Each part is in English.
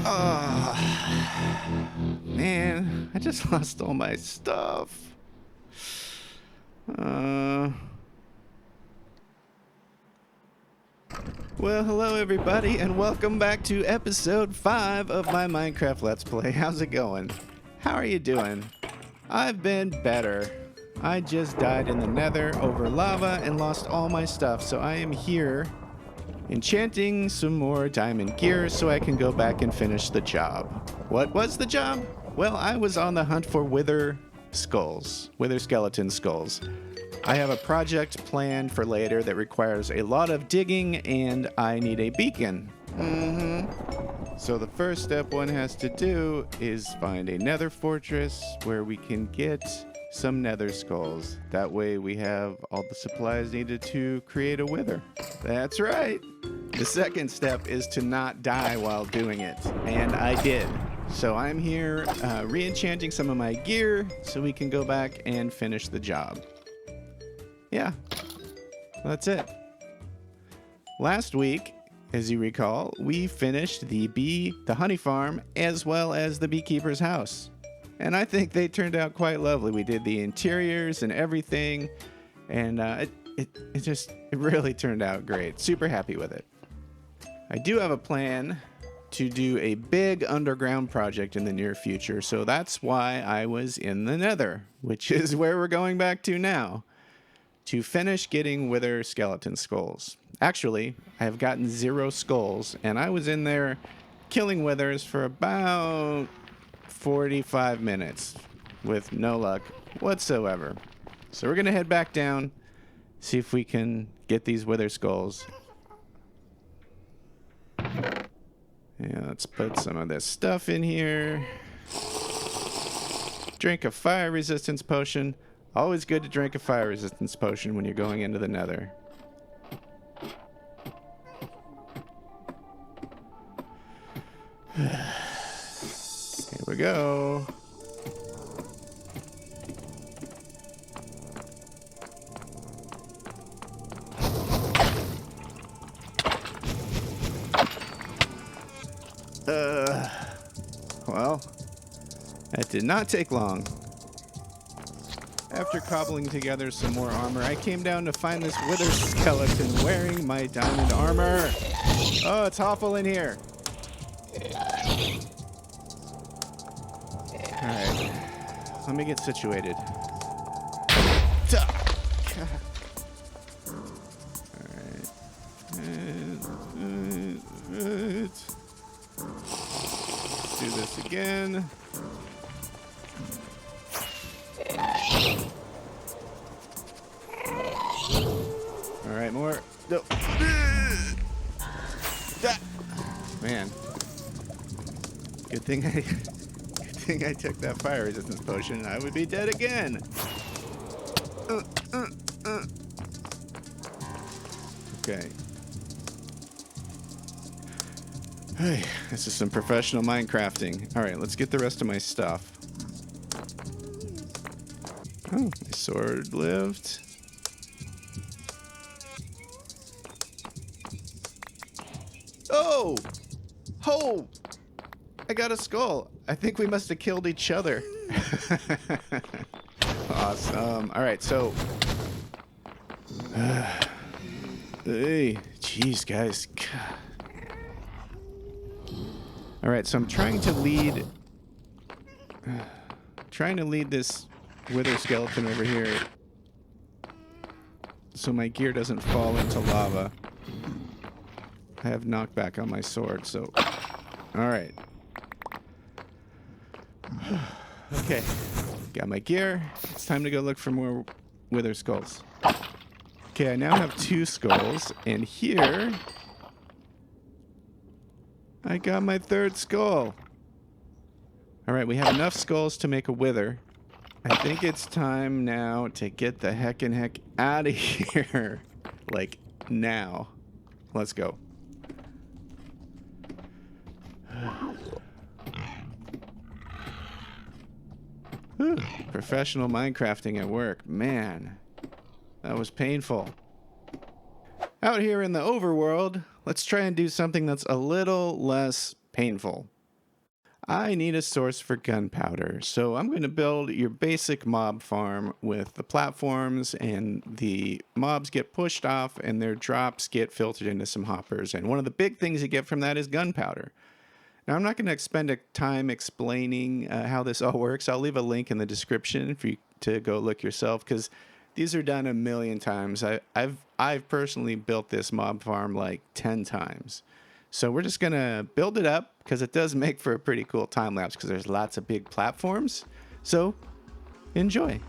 Oh, man, I just lost all my stuff. Well, hello everybody, and welcome back to episode 5 of my Minecraft Let's Play. How's it going? How are you doing? I've been better. I just died in the nether over lava and lost all my stuff, so I am here enchanting some more diamond gear so I can go back and finish the job. What was the job? Well, I was on the hunt for wither skeleton skulls. I have a project planned for later that requires a lot of digging, and I need a beacon. So the first step one has to do is find a nether fortress where we can get some nether skulls. That way we have all the supplies needed to create a wither. That's right. The second step is to not die while doing it, and I did. So I'm here re-enchanting some of my gear so we can go back and finish the job. Yeah, that's it. Last week, as you recall, we finished the honey farm as well as the beekeeper's house. And I think they turned out quite lovely. We did the interiors and everything, and it really turned out great. Super happy with it. I do have a plan to do a big underground project in the near future, so that's why I was in the nether, which is where we're going back to now, to finish getting wither skeleton skulls. Actually, I have gotten 0 skulls, and I was in there killing withers for about 45 minutes with no luck whatsoever. So we're gonna head back down, see if we can get these wither skulls. Yeah, let's put some of this stuff in here. Drink a fire resistance potion. Always good to drink a fire resistance potion when you're going into the nether. Here we go. Well, that did not take long. After cobbling together some more armor, I came down to find this wither skeleton wearing my diamond armor. Oh, it's awful in here. Alright, let me get situated. Alright. Let's do this again. Alright, more. No. Man. Good thing I took that fire resistance potion. I would be dead again. Okay. Hey, this is some professional Minecrafting. Alright, let's get the rest of my stuff. Oh, my sword lived. Oh! Oh! I got a skull. I think we must have killed each other. Awesome. Alright, so... hey, jeez, guys. Alright, so I'm trying to lead this wither skeleton over here so my gear doesn't fall into lava. I have knockback on my sword, so... Alright. Okay. Got my gear. It's time to go look for more wither skulls. Okay, I now have 2 skulls, and here... I got my 3rd skull. Alright, we have enough skulls to make a wither. I think it's time now to get the heck out of here. Like, now. Let's go. Whew. Professional Minecrafting at work. Man, that was painful. Out here in the overworld, let's try and do something that's a little less painful. I need a source for gunpowder, so I'm going to build your basic mob farm with the platforms, and the mobs get pushed off and their drops get filtered into some hoppers. And one of the big things you get from that is gunpowder. Now, I'm not going to spend a time explaining how this all works. I'll leave a link in the description for you to go look yourself, because these are done a million times. I've personally built this mob farm like 10 times. So we're just going to build it up because it does make for a pretty cool time lapse because there's lots of big platforms. So enjoy.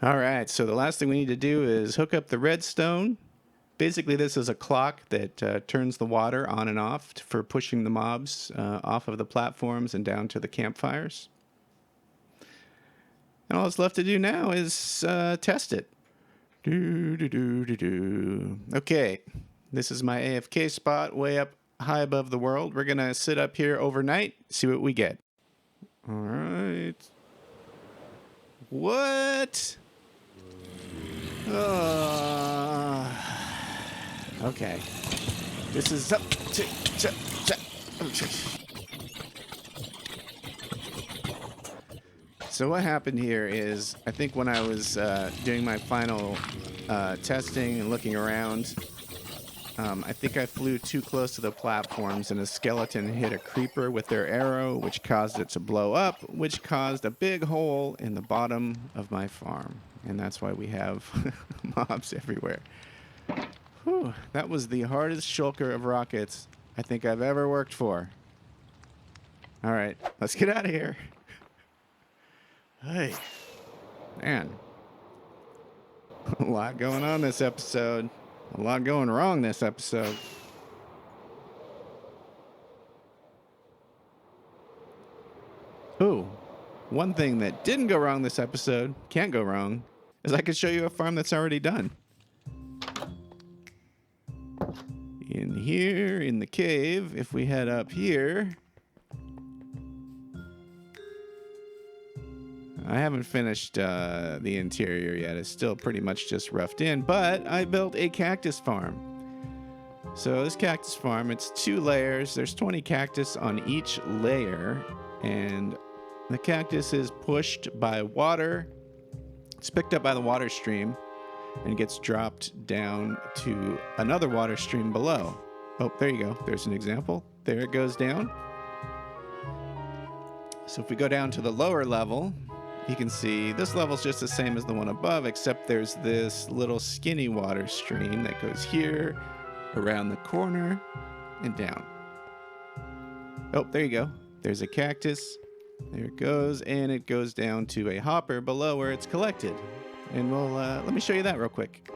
All right, so the last thing we need to do is hook up the redstone. Basically, this is a clock that turns the water on and off for pushing the mobs off of the platforms and down to the campfires. And all that's left to do now is test it. Okay, this is my AFK spot way up high above the world. We're going to sit up here overnight, see what we get. All right. What? Okay. This is up. So what happened here is, I think when I was doing my final testing and looking around, I think I flew too close to the platforms and a skeleton hit a creeper with their arrow, which caused it to blow up, which caused a big hole in the bottom of my farm. And that's why we have mobs everywhere. Whew, that was the hardest shulker of rockets I think I've ever worked for. All right, let's get out of here. Hey, man. A lot going on this episode. A lot going wrong this episode. Ooh, one thing that didn't go wrong this episode, can't go wrong, is I could show you a farm that's already done. In here, in the cave, if we head up here, I haven't finished the interior yet. It's still pretty much just roughed in, but I built a cactus farm. So this cactus farm, it's 2 layers. There's 20 cactus on each layer, and the cactus is pushed by water. It's picked up by the water stream and gets dropped down to another water stream below. Oh, there you go. There's an example. There it goes down. So if we go down to the lower level, you can see this level's just the same as the one above, except there's this little skinny water stream that goes here, around the corner, and down. Oh, there you go. There's a cactus. There it goes, and it goes down to a hopper below where it's collected. And we'll let me show you that real quick.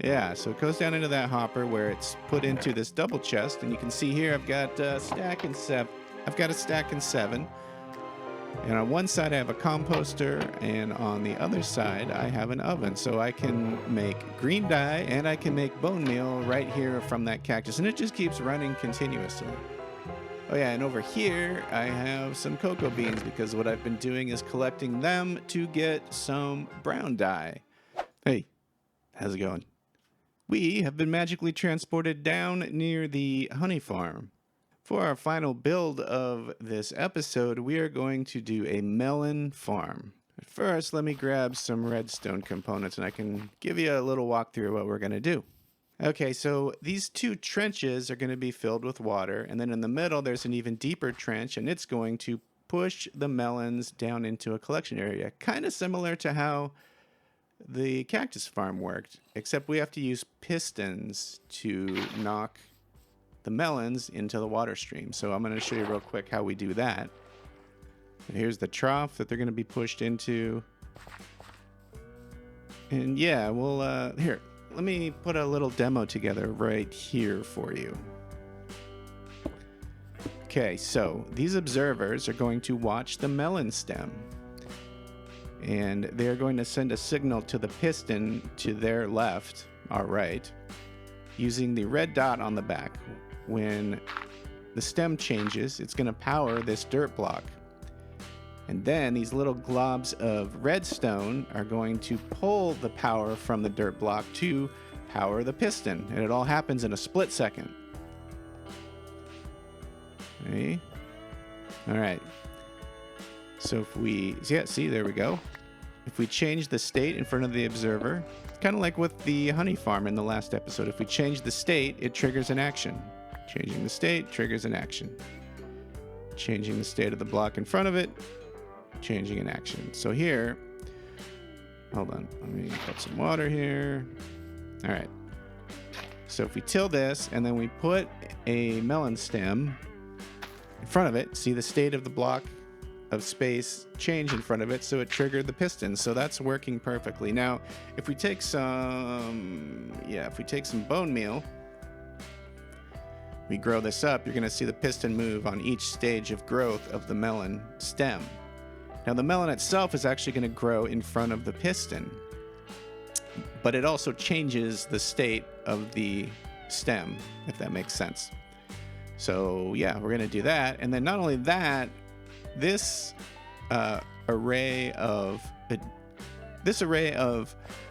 Yeah, so it goes down into that hopper where it's put into this double chest, and you can see here I've got a stack and 7. I've got a stack and 7. And on one side I have a composter, and on the other side I have an oven. So I can make green dye and I can make bone meal right here from that cactus, and it just keeps running continuously. Oh yeah, and over here I have some cocoa beans, because what I've been doing is collecting them to get some brown dye. Hey, how's it going? We have been magically transported down near the honey farm. For our final build of this episode, we are going to do a melon farm. But first, let me grab some redstone components and I can give you a little walkthrough of what we're going to do. Okay, so these 2 trenches are going to be filled with water, and then in the middle there's an even deeper trench, and it's going to push the melons down into a collection area. Kind of similar to how the cactus farm worked, except we have to use pistons to knock the melons into the water stream. So I'm going to show you real quick how we do that. And here's the trough that they're going to be pushed into. And yeah, we'll here, let me put a little demo together right here for you. Okay, so these observers are going to watch the melon stem, and they're going to send a signal to the piston to their left, our right, using the red dot on the back. When the stem changes, it's going to power this dirt block. And then these little globs of redstone are going to pull the power from the dirt block to power the piston. And it all happens in a split second. Okay. All right. So if we, yeah, see, there we go. If we change the state in front of the observer, kind of like with the honey farm in the last episode, if we change the state, it triggers an action. Changing the state triggers an action. Changing the state of the block in front of it, changing an action. So here, hold on, let me put some water here. All right. So if we till this and then we put a melon stem in front of it, see the state of the block of space change in front of it, so it triggered the piston. So that's working perfectly. Now, if we take some, bone meal, we grow this up, you're going to see the piston move on each stage of growth of the melon stem. Now, the melon itself is actually going to grow in front of the piston, but it also changes the state of the stem, if that makes sense. So yeah, we're going to do that. And then not only that, this array of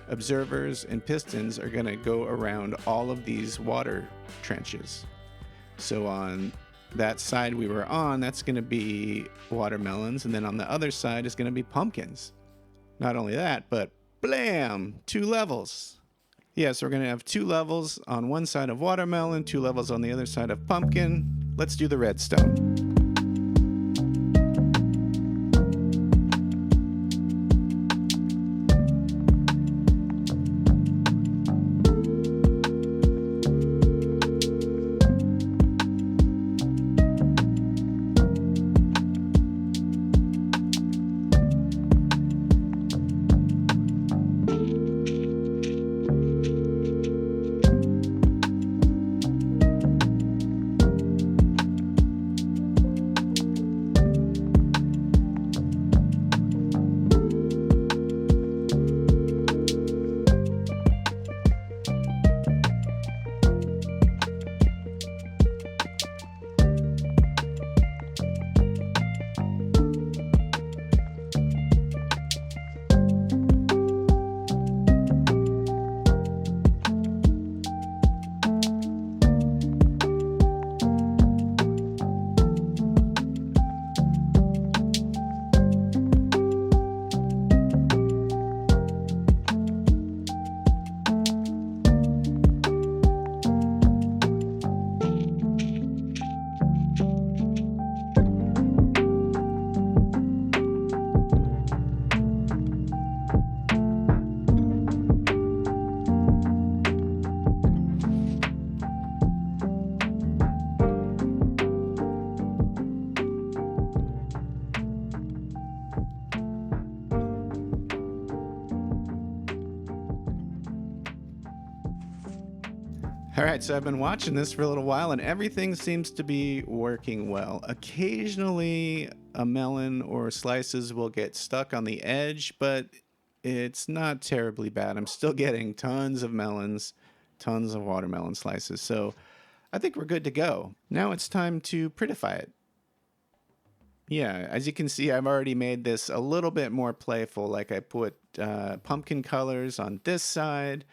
observers and pistons are going to go around all of these water trenches. So on that side we were on, that's going to be watermelons, and then on the other side is going to be pumpkins. Not only that, but blam, 2 levels. Yeah, so we're going to have 2 levels on one side of watermelon, 2 levels on the other side of pumpkin. Let's do the redstone. All right, so I've been watching this for a little while and everything seems to be working well. Occasionally a melon or slices will get stuck on the edge, but it's not terribly bad. I'm still getting tons of melons, tons of watermelon slices. So I think we're good to go. Now it's time to prettify it. Yeah, as you can see, I've already made this a little bit more playful. Like I put pumpkin colors on this side,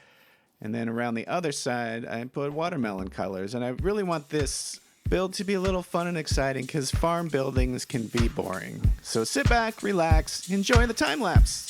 and then around the other side, I put watermelon colors. And I really want this build to be a little fun and exciting because farm buildings can be boring. So sit back, relax, enjoy the time lapse.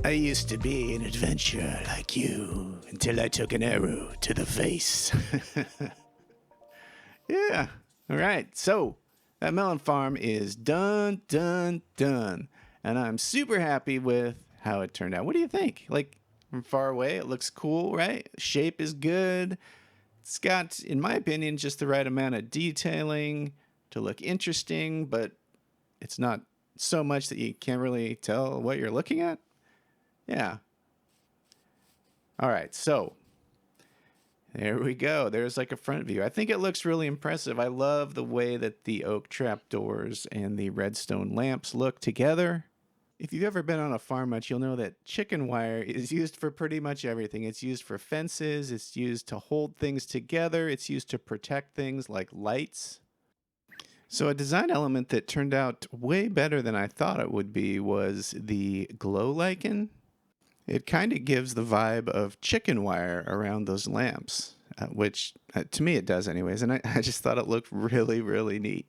I used to be an adventurer like you until I took an arrow to the face. Yeah. All right. So that melon farm is done. And I'm super happy with how it turned out. What do you think? Like from far away, it looks cool, right? Shape is good. It's got, in my opinion, just the right amount of detailing to look interesting, but it's not so much that you can't really tell what you're looking at. Yeah. All right, so there we go. There's like a front view. I think it looks really impressive. I love the way that the oak trapdoors and the redstone lamps look together. If you've ever been on a farm much, you'll know that chicken wire is used for pretty much everything. It's used for fences, it's used to hold things together, it's used to protect things like lights. So a design element that turned out way better than I thought it would be was the glow lichen. It kind of gives the vibe of chicken wire around those lamps, which to me it does anyways, and I just thought it looked really, really neat.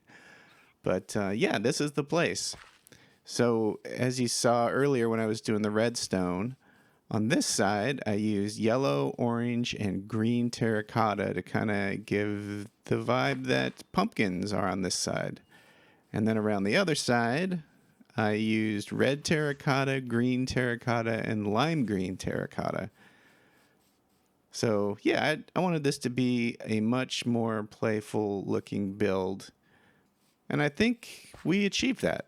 But yeah, this is the place. So as you saw earlier when I was doing the redstone, on this side I used yellow, orange, and green terracotta to kind of give the vibe that pumpkins are on this side. And then around the other side, I used red terracotta, green terracotta, and lime green terracotta. So yeah, I wanted this to be a much more playful looking build. And I think we achieved that.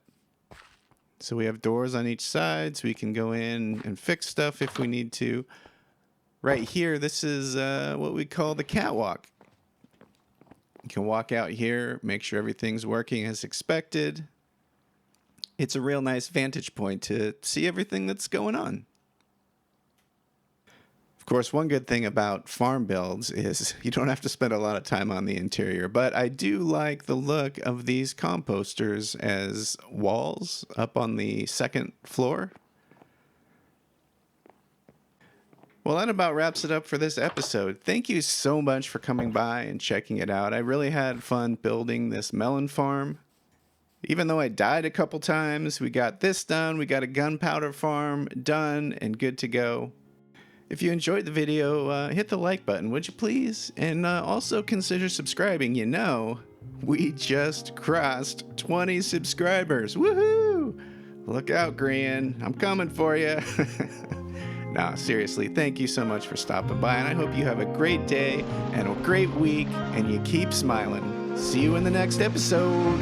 So we have doors on each side, so we can go in and fix stuff if we need to. Right here, this is what we call the catwalk. You can walk out here, make sure everything's working as expected. It's a real nice vantage point to see everything that's going on. Of course, one good thing about farm builds is you don't have to spend a lot of time on the interior, but I do like the look of these composters as walls up on the second floor. Well, that about wraps it up for this episode. Thank you so much for coming by and checking it out. I really had fun building this melon farm. Even though I died a couple times, we got this done. We got a gunpowder farm done and good to go. If you enjoyed the video, hit the like button, would you please? And also consider subscribing. You know, we just crossed 20 subscribers. Woohoo! Look out, Grian. I'm coming for you. No, seriously, thank you so much for stopping by, and I hope you have a great day and a great week, and you keep smiling. See you in the next episode.